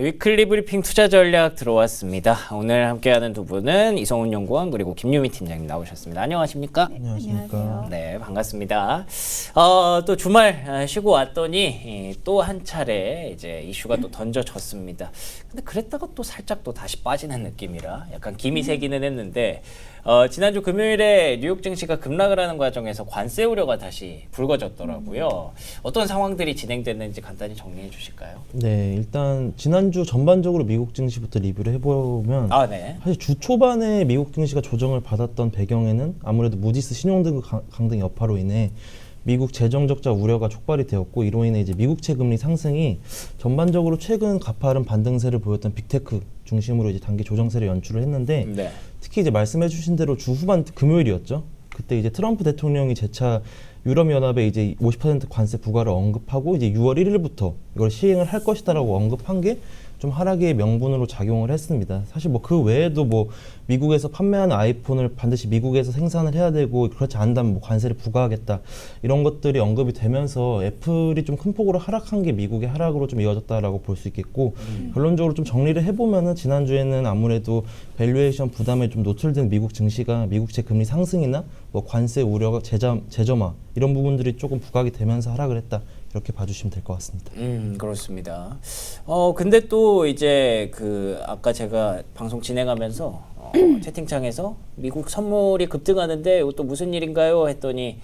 위클리 브리핑 투자 전략 들어왔습니다. 오늘 함께하는 두 분은 이성훈 연구원 그리고 김유미 팀장님 나오셨습니다. 안녕하십니까? 안녕하십니까. 네, 반갑습니다. 또 주말 쉬고 왔더니 또 한 차례 이제 이슈가 또 던져졌습니다. 근데 그랬다가 또 살짝 또 다시 빠지는 느낌이라 약간 김이 새기는 했는데 지난주 금요일에 뉴욕 증시가 급락을 하는 과정에서 관세 우려가 다시 불거졌더라고요. 어떤 상황들이 진행됐는지 간단히 정리해 주실까요? 네, 일단 지난주 전반적으로 미국 증시부터 리뷰를 해보면 네. 사실 주 초반에 미국 증시가 조정을 받았던 배경에는 아무래도 무디스 신용등급 강등 여파로 인해 미국 재정 적자 우려가 촉발이 되었고, 이로 인해 이제 미국채 금리 상승이 전반적으로 최근 가파른 반등세를 보였던 빅테크 중심으로 이제 단기 조정세를 연출을 했는데, 네. 특히 이제 말씀해주신 대로 주 후반 금요일이었죠. 그때 이제 트럼프 대통령이 재차 유럽연합에 이제 50% 관세 부과를 언급하고 이제 6월 1일부터 이걸 시행을 할 것이다라고 언급한 게 좀 하락의 명분으로 작용을 했습니다. 사실 뭐 그 외에도 뭐 미국에서 판매하는 아이폰을 반드시 미국에서 생산을 해야 되고, 그렇지 않다면 뭐 관세를 부과하겠다, 이런 것들이 언급이 되면서 애플이 좀 큰 폭으로 하락한 게 미국의 하락으로 좀 이어졌다라고 볼 수 있겠고, 결론적으로 좀 정리를 해보면은 지난주에는 아무래도 밸류에이션 부담에 좀 노출된 미국 증시가 미국채 금리 상승이나 뭐 관세 우려가 재점화 이런 부분들이 조금 부각이 되면서 하락을 했다, 이렇게 봐주시면 될 것 같습니다. 그렇습니다. 근데 또 이제 아까 제가 방송 진행하면서 채팅창에서 미국 선물이 급등하는데 이것도 무슨 일인가요? 했더니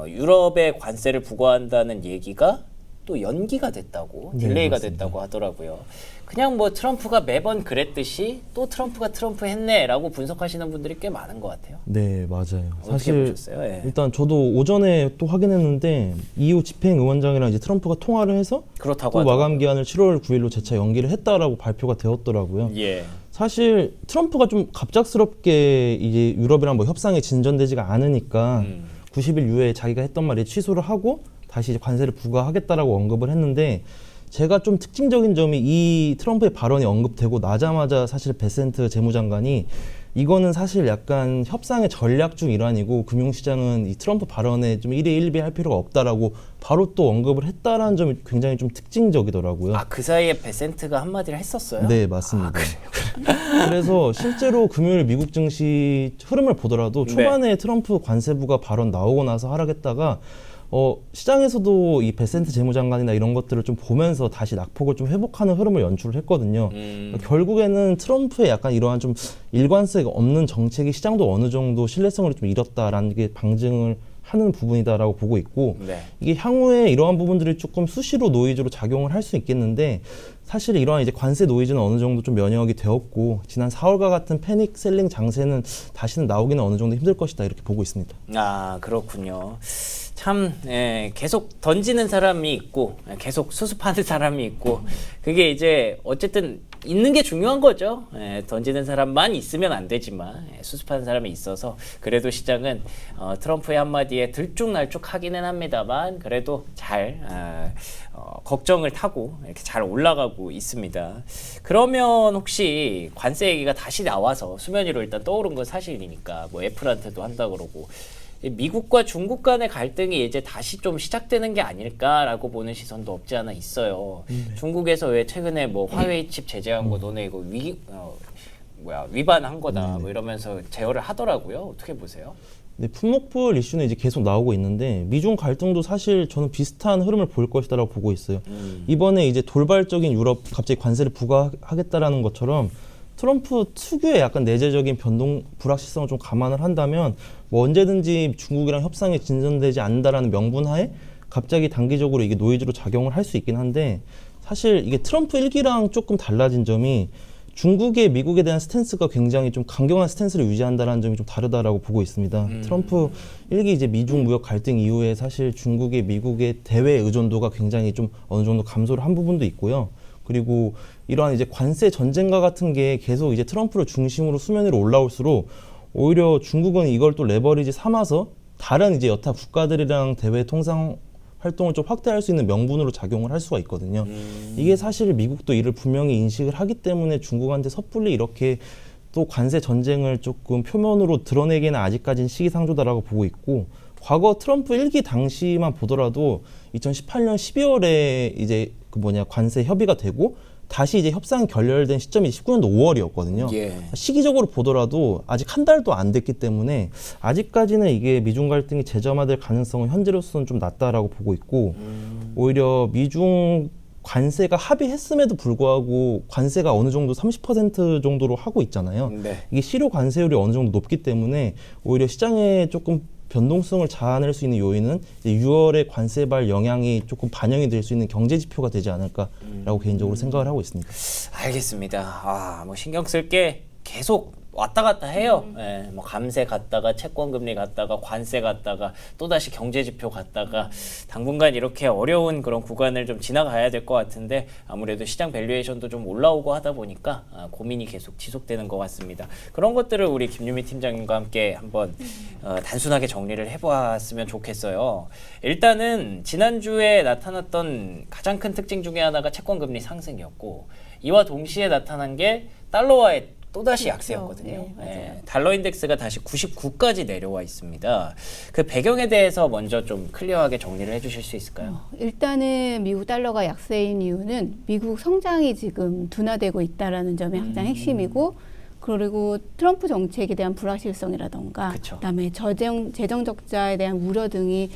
유럽에 관세를 부과한다는 얘기가 또 연기가 됐다고, 네, 딜레이가 맞습니다. 됐다고 하더라고요. 그냥 뭐 트럼프가 매번 그랬듯이 또 트럼프가 트럼프 했네라고 분석하시는 분들이 꽤 많은 것 같아요. 네, 맞아요. 어떻게 사실 보셨어요? 예. 일단 저도 오전에 또 확인했는데 EU 집행의원장이랑 이제 트럼프가 통화를 해서 그렇다고 또 마감 하더라고요. 기한을 7월 9일로 재차 연기를 했다라고 발표가 되었더라고요. 예. 사실 트럼프가 좀 갑작스럽게 이제 유럽이랑 뭐 협상이 진전되지가 않으니까 90일 이후에 자기가 했던 말이 취소를 하고 다시 이제 관세를 부과하겠다라고 언급을 했는데, 제가 좀 특징적인 점이 이 트럼프의 발언이 언급되고 나자마자 사실 베센트 재무장관이 이거는 사실 약간 협상의 전략 중 일환이고 금융시장은 이 트럼프 발언에 좀 1회 1비 할 필요가 없다라고 바로 또 언급을 했다라는 점이 굉장히 좀 특징적이더라고요. 그 사이에 베센트가 한마디를 했었어요? 네, 맞습니다. 그래서 실제로 금요일 미국 증시 흐름을 보더라도 초반에 트럼프 관세부가 발언 나오고 나서 하락했다가 시장에서도 이 베센트 재무장관이나 이런 것들을 좀 보면서 다시 낙폭을 좀 회복하는 흐름을 연출을 했거든요. 결국에는 트럼프의 약간 이러한 좀 일관성이 없는 정책이 시장도 어느 정도 신뢰성을 좀 잃었다라는 게 방증을 하는 부분이다라고 보고 있고, 네. 이게 향후에 이러한 부분들이 조금 수시로 노이즈로 작용을 할 수 있겠는데, 사실 이러한 이제 관세 노이즈는 어느 정도 좀 면역이 되었고, 지난 4월과 같은 패닉 셀링 장세는 다시는 나오기는 어느 정도 힘들 것이다, 이렇게 보고 있습니다. 그렇군요. 참 계속 던지는 사람이 있고 계속 수습하는 사람이 있고, 그게 이제 어쨌든 있는 게 중요한 거죠. 던지는 사람만 있으면 안 되지만 수습하는 사람이 있어서 그래도 시장은 트럼프의 한마디에 들쭉날쭉하기는 합니다만 그래도 잘 걱정을 타고 이렇게 잘 올라가고 있습니다. 그러면 혹시 관세 얘기가 다시 나와서 수면 위로 일단 떠오른 건 사실이니까 뭐 애플한테도 한다 그러고, 미국과 중국 간의 갈등이 이제 다시 좀 시작되는 게 아닐까라고 보는 시선도 없지 않아 있어요. 중국에서 왜 최근에 뭐 화웨이 칩 제재한 거 너네 이거 위반한 거다 뭐 이러면서 제어를 하더라고요. 어떻게 보세요? 네, 품목불 이슈는 이제 계속 나오고 있는데, 미중 갈등도 사실 저는 비슷한 흐름을 볼 것이다라고 보고 있어요. 이번에 이제 돌발적인 유럽 갑자기 관세를 부과하겠다라는 것처럼 트럼프 특유의 약간 내재적인 변동 불확실성을 좀 감안을 한다면 뭐 언제든지 중국이랑 협상이 진전되지 않는다라는 명분하에 갑자기 단기적으로 이게 노이즈로 작용을 할 수 있긴 한데, 사실 이게 트럼프 일기랑 조금 달라진 점이 중국의 미국에 대한 스탠스가 굉장히 좀 강경한 스탠스를 유지한다는 점이 좀 다르다라고 보고 있습니다. 트럼프 일기 이제 미중 무역 갈등 이후에 사실 중국의 미국의 대외 의존도가 굉장히 좀 어느 정도 감소를 한 부분도 있고요. 그리고 이러한 이제 관세 전쟁과 같은 게 계속 이제 트럼프를 중심으로 수면 위로 올라올수록 오히려 중국은 이걸 또 레버리지 삼아서 다른 이제 여타 국가들이랑 대외 통상 활동을 좀 확대할 수 있는 명분으로 작용을 할 수가 있거든요. 이게 사실 미국도 이를 분명히 인식을 하기 때문에 중국한테 섣불리 이렇게 또 관세 전쟁을 조금 표면으로 드러내기는 아직까지는 시기상조다라고 보고 있고, 과거 트럼프 1기 당시만 보더라도 2018년 12월에 이제 관세 협의가 되고 다시 이제 협상 결렬된 시점이 19년도 5월이었거든요. 예. 시기적으로 보더라도 아직 한 달도 안 됐기 때문에 아직까지는 이게 미중 갈등이 재점화될 가능성은 현재로서는 좀 낮다라고 보고 있고 오히려 미중 관세가 합의했음에도 불구하고 관세가 어느 정도 30% 정도로 하고 있잖아요. 네. 이게 실효 관세율이 어느 정도 높기 때문에 오히려 시장에 조금 변동성을 자아낼 수 있는 요인은 이제 6월의 관세발 영향이 조금 반영이 될 수 있는 경제 지표가 되지 않을까라고 개인적으로 생각을 하고 있습니다. 알겠습니다. 뭐 신경 쓸 게 계속 왔다 갔다 해요. 예, 뭐 감세 갔다가 채권금리 갔다가 관세 갔다가 또다시 경제지표 갔다가 당분간 이렇게 어려운 그런 구간을 좀 지나가야 될 것 같은데 아무래도 시장 밸류에이션도 좀 올라오고 하다 보니까 고민이 계속 지속되는 것 같습니다. 그런 것들을 우리 김유미 팀장님과 함께 한번 단순하게 정리를 해보았으면 좋겠어요. 일단은 지난주에 나타났던 가장 큰 특징 중에 하나가 채권금리 상승이었고 이와 동시에 나타난 게 달러와의 또다시 그렇죠. 약세였거든요. 네, 맞아요. 예, 달러 인덱스가 다시 99까지 내려와 있습니다. 그 배경에 대해서 먼저 좀 클리어하게 정리를 해주실 수 있을까요? 일단은 미국 달러가 약세인 이유는 미국 성장이 지금 둔화되고 있다라는 점이 가장 핵심이고 그리고 트럼프 정책에 대한 불확실성이라던가 그쵸. 그다음에 재정 적자에 대한 우려 등이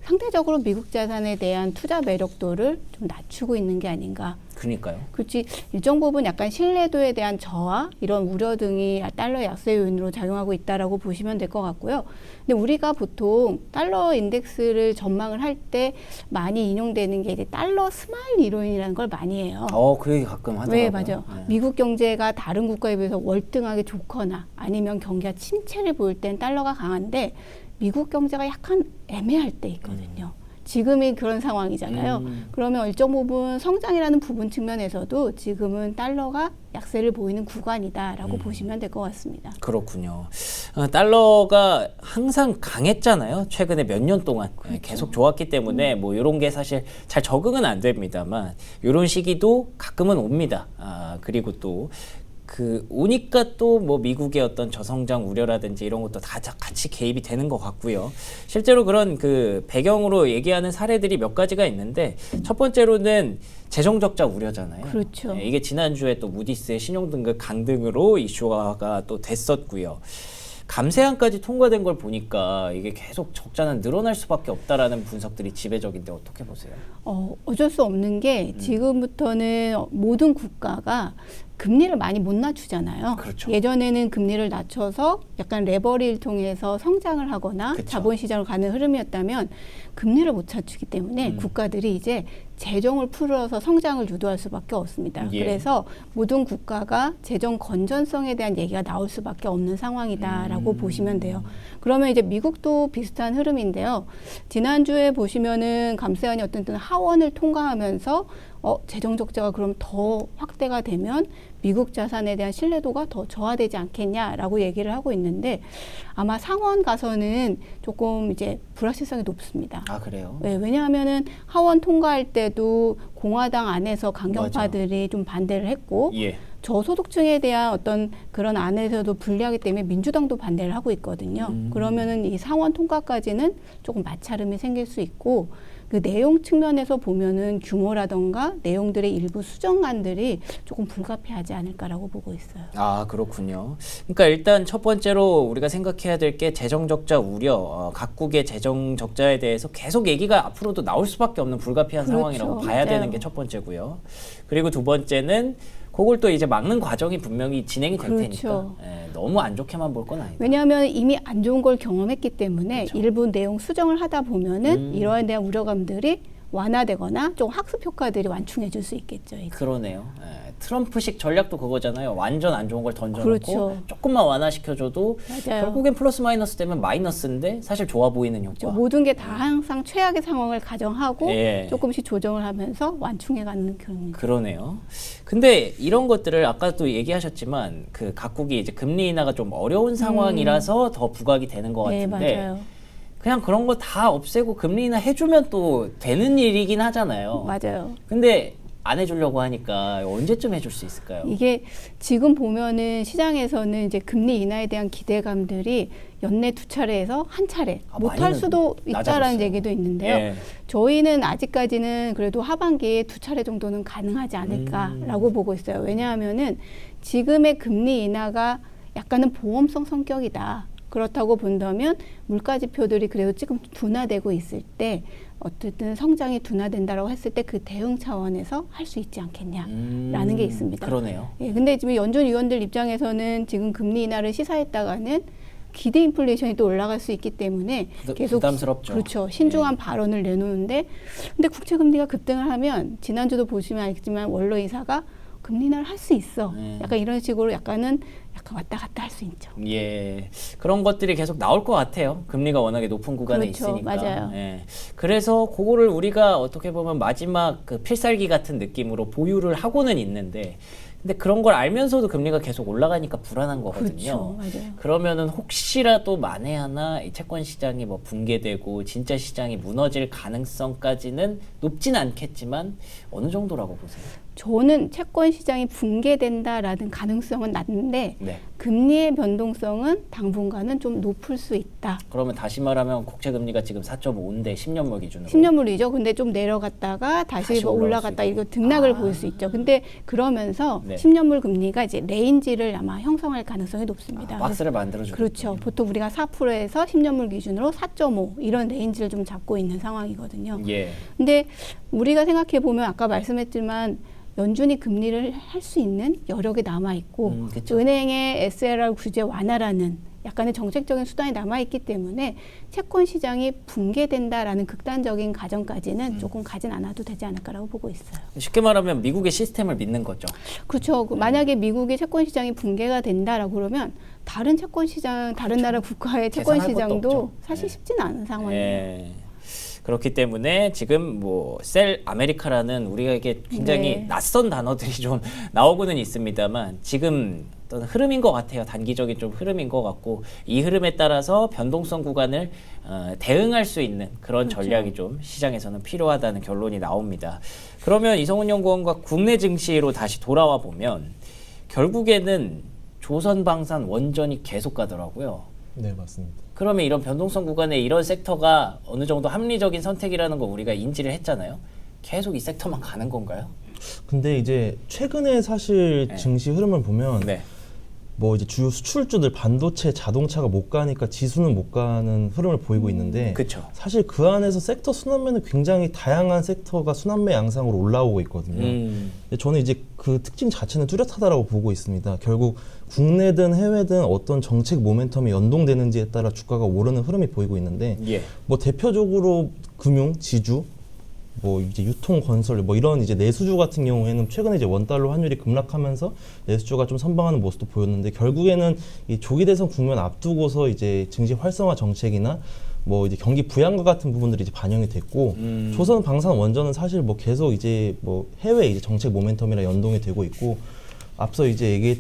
상대적으로 미국 자산에 대한 투자 매력도를 좀 낮추고 있는 게 아닌가. 그러니까요. 그렇지 일정 부분 약간 신뢰도에 대한 저하 이런 우려 등이 달러 약세 요인으로 작용하고 있다라고 보시면 될 것 같고요. 근데 우리가 보통 달러 인덱스를 전망을 할 때 많이 인용되는 게 이제 달러 스마일 이론이라는 걸 많이 해요. 그 얘기 가끔 하더라고요. 왜 맞아요. 미국 경제가 다른 국가에 비해서 월등하게 좋거나 아니면 경기가 침체를 보일 땐 달러가 강한데 미국 경제가 약간 애매할 때 있거든요. 지금이 그런 상황이잖아요. 그러면 일정 부분 성장이라는 부분 측면에서도 지금은 달러가 약세를 보이는 구간이다라고 보시면 될 것 같습니다. 그렇군요. 달러가 항상 강했잖아요. 최근에 몇 년 동안 계속 좋았기 때문에 뭐 이런 게 사실 잘 적응은 안 됩니다만 이런 시기도 가끔은 옵니다. 그리고 또 오니까 또 뭐 미국의 어떤 저성장 우려라든지 이런 것도 다 같이 개입이 되는 것 같고요. 실제로 그런 그 배경으로 얘기하는 사례들이 몇 가지가 있는데 첫 번째로는 재정 적자 우려잖아요. 그렇죠. 네, 이게 지난주에 또 무디스의 신용등급 강등으로 이슈화가 또 됐었고요. 감세안까지 통과된 걸 보니까 이게 계속 적자는 늘어날 수밖에 없다라는 분석들이 지배적인데 어떻게 보세요? 어쩔 수 없는 게 지금부터는 모든 국가가 금리를 많이 못 낮추잖아요. 그렇죠. 예전에는 금리를 낮춰서 약간 레버리를 통해서 성장을 하거나 그쵸. 자본시장을 가는 흐름이었다면 금리를 못 낮추기 때문에 국가들이 이제 재정을 풀어서 성장을 유도할 수밖에 없습니다. 예. 그래서 모든 국가가 재정 건전성에 대한 얘기가 나올 수밖에 없는 상황이다라고 보시면 돼요. 그러면 이제 미국도 비슷한 흐름인데요. 지난주에 보시면은 감세안이 어떤 때는 하원을 통과하면서 재정 적자가 그럼 더 확대가 되면 미국 자산에 대한 신뢰도가 더 저하되지 않겠냐라고 얘기를 하고 있는데 아마 상원 가서는 조금 이제 불확실성이 높습니다. 그래요? 네, 왜냐하면은 하원 통과할 때도 공화당 안에서 강경파들이 좀 반대를 했고 예. 저소득층에 대한 어떤 그런 안에서도 불리하기 때문에 민주당도 반대를 하고 있거든요. 그러면은 이 상원 통과까지는 조금 마찰음이 생길 수 있고 그 내용 측면에서 보면은 규모라던가 내용들의 일부 수정안들이 조금 불가피하지 않을까라고 보고 있어요. 그렇군요. 그러니까 일단 첫 번째로 우리가 생각해야 될 게 재정 적자 우려, 각국의 재정 적자에 대해서 계속 얘기가 앞으로도 나올 수밖에 없는 불가피한 그렇죠. 상황이라고 봐야 맞아요. 되는 게 첫 번째고요. 그리고 두 번째는 그걸 또 이제 막는 과정이 분명히 진행이 될 그렇죠. 테니까 너무 안 좋게만 볼 건 아니다. 왜냐하면 이미 안 좋은 걸 경험했기 때문에 그렇죠. 일부 내용 수정을 하다 보면은 이러한 대한 우려감들이 완화되거나 좀 학습 효과들이 완충해 줄 수 있겠죠. 이제. 그러네요. 트럼프식 전략도 그거잖아요. 완전 안 좋은 걸 던져놓고 그렇죠. 조금만 완화시켜줘도 맞아요. 결국엔 플러스 마이너스 되면 마이너스인데 사실 좋아 보이는 효과. 모든 게 다 항상 최악의 상황을 가정하고 예. 조금씩 조정을 하면서 완충해가는 그런. 그러네요. 근데 이런 것들을 아까 또 얘기하셨지만 그 각국이 이제 금리 인하가 좀 어려운 상황이라서 더 부각이 되는 것 네, 같은데 맞아요. 그냥 그런 거 다 없애고 금리 인하 해주면 또 되는 일이긴 하잖아요. 맞아요. 근데 안 해주려고 하니까 언제쯤 해줄 수 있을까요? 이게 지금 보면은 시장에서는 이제 금리 인하에 대한 기대감들이 연내 2차례에서 한 차례 못할 많이는 수도 있다라는 낮아졌어요. 얘기도 있는데요. 예. 저희는 아직까지는 그래도 하반기에 2차례 정도는 가능하지 않을까라고 보고 있어요. 왜냐하면은 지금의 금리 인하가 약간은 보험성 성격이다. 그렇다고 본다면 물가지표들이 그래도 지금 둔화되고 있을 때 어쨌든 성장이 둔화된다라고 했을 때 그 대응 차원에서 할 수 있지 않겠냐라는 게 있습니다. 그러네요. 예, 근데 지금 연준 위원들 입장에서는 지금 금리 인하를 시사했다가는 기대 인플레이션이 또 올라갈 수 있기 때문에 계속 부담스럽죠. 그렇죠. 신중한 발언을 내놓는데 근데 국채 금리가 급등을 하면 지난주도 보시면 알겠지만 원로 이사가 금리 인하를 할 수 있어. 약간 이런 식으로 약간 왔다 갔다 할 수 있죠. 예, 그런 것들이 계속 나올 것 같아요. 금리가 워낙에 높은 구간에 그렇죠. 있으니까. 맞아요. 예, 그래서 그거를 우리가 어떻게 보면 마지막 그 필살기 같은 느낌으로 보유를 하고는 있는데, 근데 그런 걸 알면서도 금리가 계속 올라가니까 불안한 거거든요. 그렇죠. 맞아요. 그러면은 혹시라도 만에 하나 이 채권 시장이 뭐 붕괴되고 진짜 시장이 무너질 가능성까지는 높진 않겠지만 어느 정도라고 보세요? 저는 채권 시장이 붕괴된다라는 가능성은 낮은데 네. 금리의 변동성은 당분간은 좀 높을 수 있다. 그러면 다시 말하면 국채 금리가 지금 4.5인데 10년물 기준으로 10년물이죠. 근데 좀 내려갔다가 다시 뭐 올라올 올라갔다 수 있고. 이거 등락을 보일 수 있죠. 근데 그러면서 네. 10년물 금리가 이제 레인지를 아마 형성할 가능성이 높습니다. 박스를 만들어주고 그렇죠. 보통 우리가 4%에서 10년물 기준으로 4.5 이런 레인지를 좀 잡고 있는 상황이거든요. 예. 근데 우리가 생각해 보면 아까 말씀했지만 연준이 금리를 할 수 있는 여력이 남아 있고 그쵸. 은행의 SLR 규제 완화라는 약간의 정책적인 수단이 남아 있기 때문에 채권 시장이 붕괴된다라는 극단적인 가정까지는 조금 가진 않아도 되지 않을까라고 보고 있어요. 쉽게 말하면 미국의 시스템을 믿는 거죠. 그렇죠. 만약에 미국의 채권 시장이 붕괴가 된다라고 그러면 다른 채권 시장, 다른 나라 국가의 채권 계산할 것도 시장도 없죠. 사실 네. 쉽지는 않은 상황이에요. 예. 그렇기 때문에 지금 뭐 셀 아메리카라는 우리에게 굉장히 네. 낯선 단어들이 좀 나오고는 있습니다만 지금 어떤 흐름인 것 같아요. 단기적인 좀 흐름인 것 같고 이 흐름에 따라서 변동성 구간을 대응할 수 있는 그런 그렇죠. 전략이 좀 시장에서는 필요하다는 결론이 나옵니다. 그러면 이성훈 연구원과 국내 증시로 다시 돌아와 보면 결국에는 조선방산 원전이 계속 가더라고요. 네, 맞습니다. 그러면 이런 변동성 구간에 이런 섹터가 어느 정도 합리적인 선택이라는 거 우리가 인지를 했잖아요. 계속 이 섹터만 가는 건가요? 근데 이제 최근에 사실 네. 증시 흐름을 보면 네. 뭐 이제 주요 수출주들 반도체, 자동차가 못 가니까 지수는 못 가는 흐름을 보이고 있는데 그쵸. 사실 그 안에서 섹터 순환매는 굉장히 다양한 섹터가 순환매 양상으로 올라오고 있거든요. 근데 저는 이제 그 특징 자체는 뚜렷하다라고 보고 있습니다. 결국 국내든 해외든 어떤 정책 모멘텀이 연동되는지에 따라 주가가 오르는 흐름이 보이고 있는데 예. 뭐 대표적으로 금융, 지주, 뭐 이제 유통, 건설 뭐 이런 이제 내수주 같은 경우에는 최근에 이제 원달러 환율이 급락하면서 내수주가 좀 선방하는 모습도 보였는데 결국에는 이 조기 대선 국면 앞두고서 이제 증시 활성화 정책이나 뭐 이제 경기 부양과 같은 부분들이 이제 반영이 됐고 조선 방산 원전은 사실 뭐 계속 이제 뭐 해외 이제 정책 모멘텀이랑 연동이 되고 있고 앞서 이제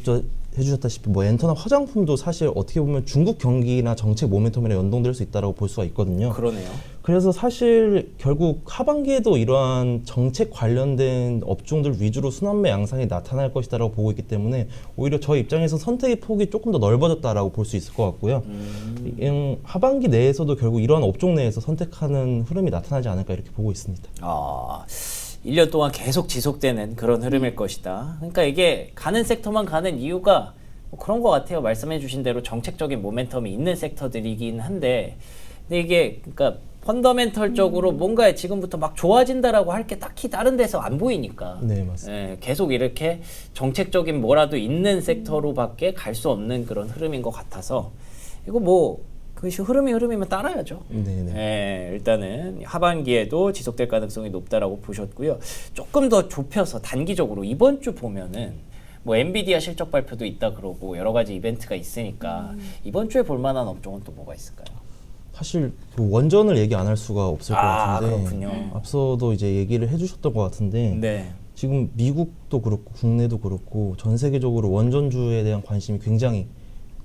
해주셨다시피 뭐 엔터나 화장품도 사실 어떻게 보면 중국 경기나 정책 모멘텀이랑 연동될 수 있다라고 볼 수가 있거든요. 그러네요. 그래서 사실 결국 하반기에도 이러한 정책 관련된 업종들 위주로 순환매 양상이 나타날 것이다라고 보고 있기 때문에 오히려 저희 입장에서 선택의 폭이 조금 더 넓어졌다라고 볼 수 있을 것 같고요. 하반기 내에서도 결국 이러한 업종 내에서 선택하는 흐름이 나타나지 않을까 이렇게 보고 있습니다. 1년 동안 계속 지속되는 그런 흐름일 것이다. 그러니까 이게 가는 섹터만 가는 이유가 뭐 그런 것 같아요. 말씀해 주신 대로 정책적인 모멘텀이 있는 섹터들이긴 한데 근데 이게 그러니까 펀더멘털적으로 뭔가 지금부터 막 좋아진다라고 할 게 딱히 다른 데서 안 보이니까 네, 맞습니다. 계속 이렇게 정책적인 뭐라도 있는 섹터로밖에 갈 수 없는 그런 흐름인 것 같아서 이거 뭐 그것이 흐름이면 따라야죠. 네네. 일단은 하반기에도 지속될 가능성이 높다라고 보셨고요. 조금 더 좁혀서 단기적으로 이번 주 보면은 뭐 엔비디아 실적 발표도 있다 그러고 여러 가지 이벤트가 있으니까 이번 주에 볼 만한 업종은 또 뭐가 있을까요? 사실 그 원전을 얘기 안 할 수가 없을 것 같은데 그렇군요. 앞서도 이제 얘기를 해주셨던 것 같은데 네. 지금 미국도 그렇고 국내도 그렇고 전 세계적으로 원전주에 대한 관심이 굉장히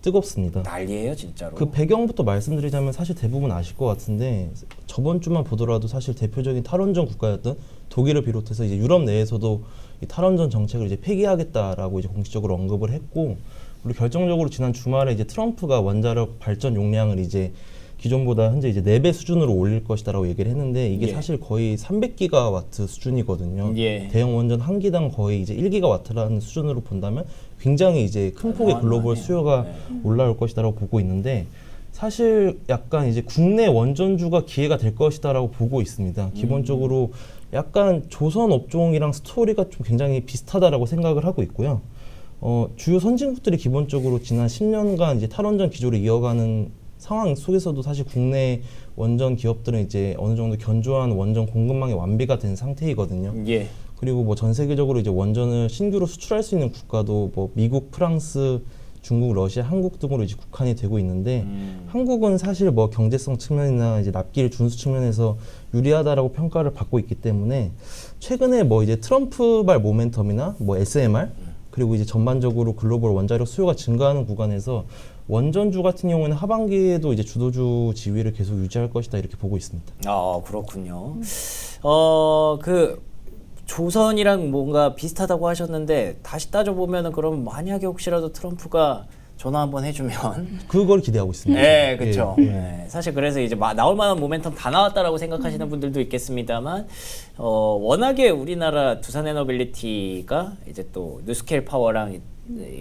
뜨겁습니다. 난리예요, 진짜로. 그 배경부터 말씀드리자면 사실 대부분 아실 것 같은데 저번 주만 보더라도 사실 대표적인 탈원전 국가였던 독일을 비롯해서 이제 유럽 내에서도 이 탈원전 정책을 이제 폐기하겠다라고 이제 공식적으로 언급을 했고, 그리고 결정적으로 지난 주말에 이제 트럼프가 원자력 발전 용량을 이제 기존보다 현재 이제 4배 수준으로 올릴 것이다라고 얘기를 했는데 이게 예. 사실 거의 300기가와트 수준이거든요. 예. 대형 원전 한 기당 거의 이제 1기가와트라는 수준으로 본다면 굉장히 이제 큰 폭의 글로벌 어마어마하네요. 수요가 올라올 것이다라고 보고 있는데, 사실 약간 이제 국내 원전주가 기회가 될 것이다라고 보고 있습니다. 기본적으로 약간 조선 업종이랑 스토리가 좀 굉장히 비슷하다라고 생각을 하고 있고요. 주요 선진국들이 기본적으로 지난 10년간 이제 탈원전 기조를 이어가는 상황 속에서도 사실 국내 원전 기업들은 이제 어느 정도 견조한 원전 공급망이 완비가 된 상태이거든요. 예. 그리고 뭐 전 세계적으로 이제 원전을 신규로 수출할 수 있는 국가도 뭐 미국, 프랑스, 중국, 러시아, 한국 등으로 이제 국한이 되고 있는데 한국은 사실 뭐 경제성 측면이나 이제 납기일 준수 측면에서 유리하다라고 평가를 받고 있기 때문에 최근에 뭐 이제 트럼프발 모멘텀이나 뭐 SMR 그리고 이제 전반적으로 글로벌 원자력 수요가 증가하는 구간에서 원전주 같은 경우에는 하반기에도 이제 주도주 지위를 계속 유지할 것이다 이렇게 보고 있습니다. 아, 그렇군요. 그 조선이랑 뭔가 비슷하다고 하셨는데 다시 따져보면은 그럼 만약에 혹시라도 트럼프가 전화 한번 해주면 그걸 기대하고 있습니다. 네, 그렇죠. 예, 예. 네, 사실 그래서 이제 나올 만한 모멘텀 다 나왔다라고 생각하시는 분들도 있겠습니다만, 워낙에 우리나라 두산에너빌리티가 이제 또 뉴스케일 파워랑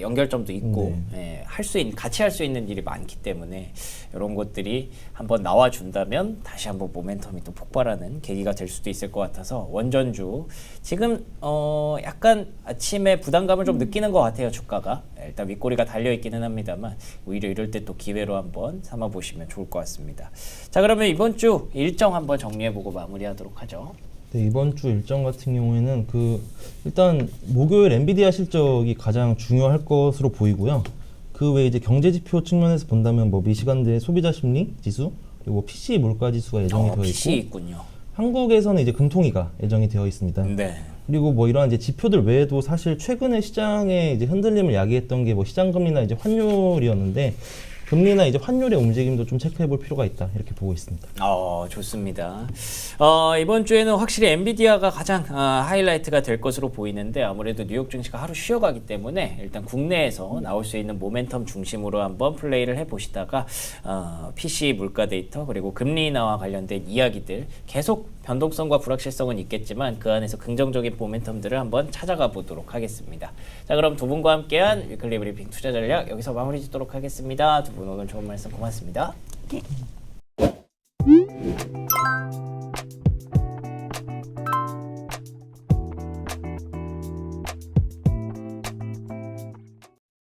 연결점도 있고, 같이 할 수 있는 일이 많기 때문에 이런 것들이 한번 나와 준다면 다시 한번 모멘텀이 또 폭발하는 계기가 될 수도 있을 것 같아서 원전주 지금 약간 아침에 부담감을 좀 느끼는 것 같아요. 주가가 일단 윗꼬리가 달려 있기는 합니다만 오히려 이럴 때 또 기회로 한번 삼아 보시면 좋을 것 같습니다. 자, 그러면 이번 주 일정 한번 정리해보고 마무리하도록 하죠. 네, 이번 주 일정 같은 경우에는 일단 목요일 엔비디아 실적이 가장 중요할 것으로 보이고요. 그 외에 이제 경제 지표 측면에서 본다면 뭐 미시간대 소비자 심리 지수 그리고 PC 물가 지수가 예정이 되어 PC 있고, 있군요. 한국에서는 이제 금통위가 예정이 되어 있습니다. 네. 그리고 뭐 이러한 이제 지표들 외에도 사실 최근에 시장에 이제 흔들림을 야기했던 게 뭐 시장금리나 이제 환율이었는데, 금리나 이제 환율의 움직임도 좀 체크해 볼 필요가 있다 이렇게 보고 있습니다. 좋습니다. 이번 주에는 확실히 엔비디아가 가장 하이라이트가 될 것으로 보이는데, 아무래도 뉴욕 증시가 하루 쉬어가기 때문에 일단 국내에서 나올 수 있는 모멘텀 중심으로 한번 플레이를 해보시다가 PC 물가 데이터 그리고 금리 인하와 관련된 이야기들 계속 변동성과 불확실성은 있겠지만 그 안에서 긍정적인 모멘텀들을 한번 찾아가 보도록 하겠습니다. 자, 그럼 두 분과 함께한 위클리 브리핑 투자 전략 여기서 마무리 짓도록 하겠습니다. 두 분 오늘 좋은 말씀 고맙습니다. 네.